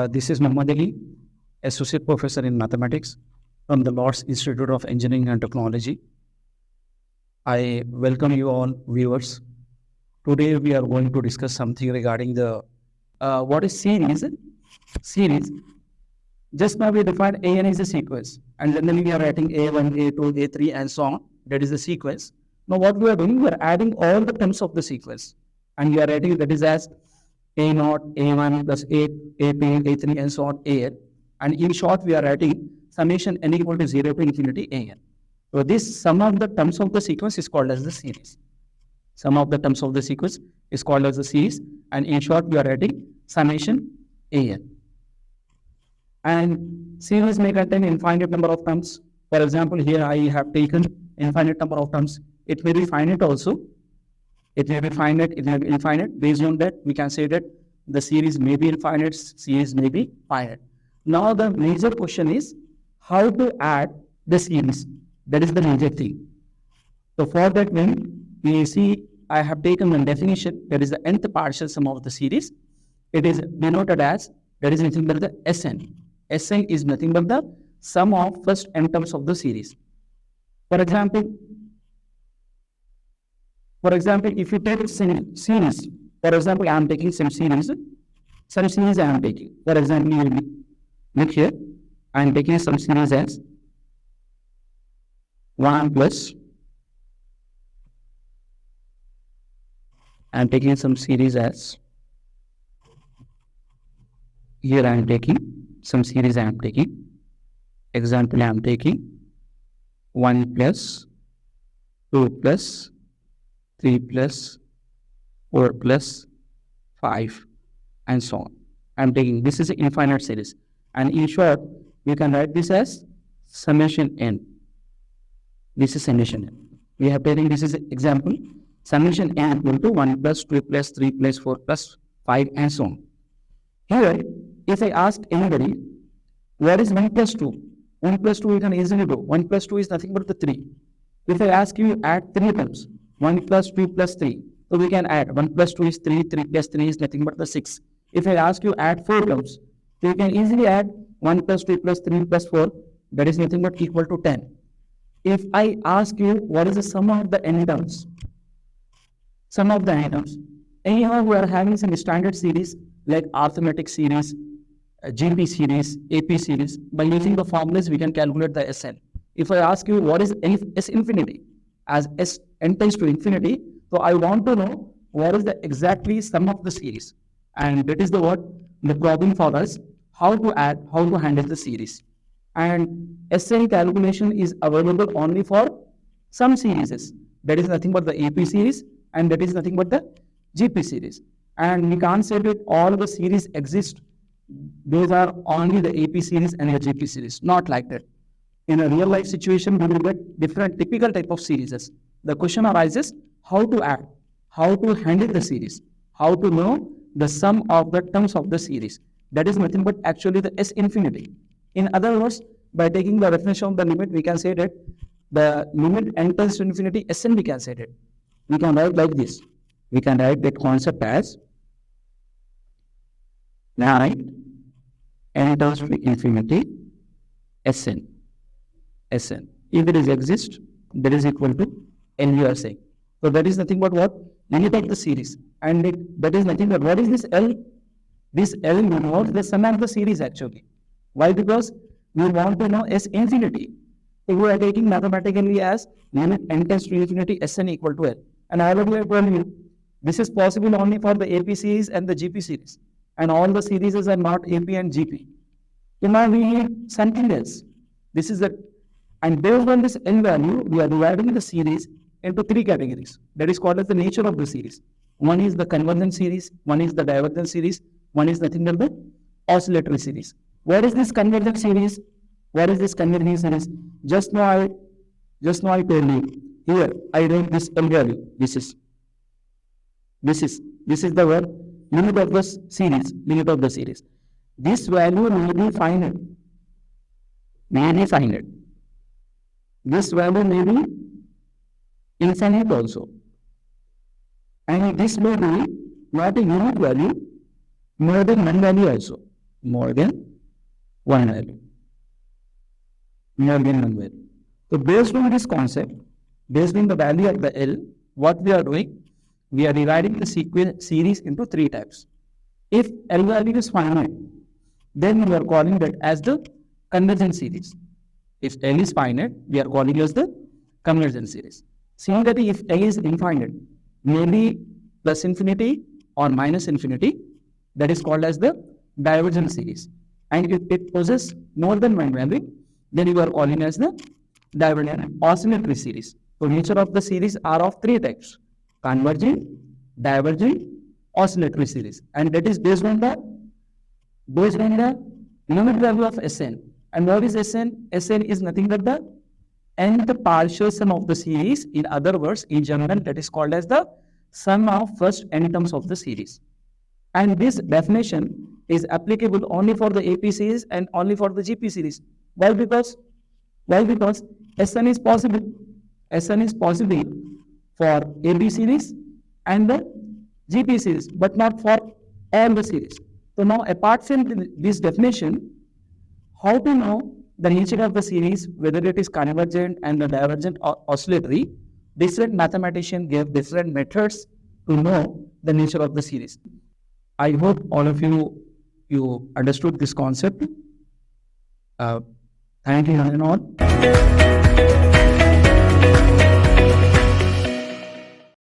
This is Muhammad Ali, Associate Professor in Mathematics from the Lord's Institute of Engineering and Technology. I welcome you all viewers. Today we are going to discuss something regarding the what is series. Series. Just now we defined AN is a sequence, and then we are writing A1, A2, A3, and so on. That is the sequence. Now what we are doing, we are adding all the terms of the sequence, and we are writing that is as A0, A1 plus A2, A3, and so on, AN. And in short, we are writing summation n equal to 0 to infinity AN. So this sum of the terms of the sequence is called as the series. Sum of the terms of the sequence is called as the series, and in short, we are writing summation AN. And series may contain infinite number of terms. For example, here I have taken infinite number of terms. It may be finite also. It may be finite, it may be infinite. Based on that, we can say that the series may be infinite, series may be finite. Now the major question is how to add the series. That is the major thing. So for that, when we see, I have taken one definition, that is the nth partial sum of the series. It is denoted as, that is nothing but the Sn. Sn is nothing but the sum of first n terms of the series. For example, if you take series, for example, I am taking some series I am taking. For example, you will look here, I am taking some series as 1 plus, I am taking some series as, here I am taking some series I am taking. Example, I am taking 1 plus, 2 plus, 3 plus, 4 plus, 5, and so on. I am taking, this is an infinite series. And in short, we can write this as summation n. This is summation n. We have taken this is an example. Summation n equal to 1 plus, 2 plus, 3 plus, 4 plus, 5, and so on. Here, if I ask anybody, where is 1 plus 2? 1 plus 2 we can easily do. 1 plus 2 is nothing but the 3. If I ask you, add 3 terms. 1 plus 2 plus 3. So we can add 1 plus 2 is 3, 3 plus 3 is nothing but the 6. If I ask you add 4 terms, so you can easily add 1 plus 2 plus 3 plus 4, that is nothing but equal to 10. If I ask you what is the sum of the n terms, sum of the n terms, anyhow we are having some standard series like arithmetic series, GP series, AP series. By using the formulas, we can calculate the Sn. If I ask you what is S infinity, as n tends to infinity, so I want to know what is the exactly sum of the series. And that is the problem for us, how to handle the series. And Sn calculation is available only for some series. That is nothing but the AP series, and that is nothing but the GP series. And we can't say that all the series exist. Those are only the AP series and the GP series. Not like that. In a real life situation, we will get different typical type of series. The question arises, how to add, how to handle the series, how to know the sum of the terms of the series. That is nothing but actually the S infinity. In other words, by taking the definition of the limit, we can say that the limit n tends to infinity, Sn we can say that. We can write like this. We can write that concept as n tends to infinity, Sn. Sn. If it is exist, that is equal to n, you are saying. So that is nothing but what? Limit of the series. And that is nothing but what is this L? This L denotes the sum of the series actually. Why? Because we want to know S infinity. If we are taking mathematically as limit n tends to infinity, Sn equal to L. And I already have told you, this is possible only for the AP series and the GP series. And all the series are not AP and GP. So now we need something else. This is the, and based on this n value, we are dividing the series into 3 categories. That is called as the nature of the series. One is the convergence series, one is the divergence series, one is nothing but the oscillatory series. Where is this convergence series? Where is this convergence series? Just now I tell you. Here I write this n value. This is the word limit of the series. Limit of the series. This value may be finite. This value may be infinite also. And this may be not a unit value, more than one value also. more than one value. More than one value. So based on this concept, based on the value of the L, what we are doing, we are dividing the series into three types. If L value is finite, then we are calling that as the convergent series. If L is finite, we are calling it as the convergent series. Similarly, if L is infinite, maybe plus infinity or minus infinity, that is called as the divergent series. And if it possesses more than one value, then you are calling as the divergent oscillatory series. So nature of the series are of three types: convergent, divergent, oscillatory series, and that is based on the limit value of Sn. And what is Sn? Sn is nothing but the nth partial sum of the series. In other words, in general, that is called as the sum of first n terms of the series. And this definition is applicable only for the AP series and only for the GP series. Why? Because Sn is possible. Sn is possible for AB series and the GP series, but not for all the series. So now, apart from this definition, how to know the nature of the series, whether it is convergent and the divergent or oscillatory? Different mathematicians gave different methods to know the nature of the series. I hope all of you understood this concept. Thank you, and all.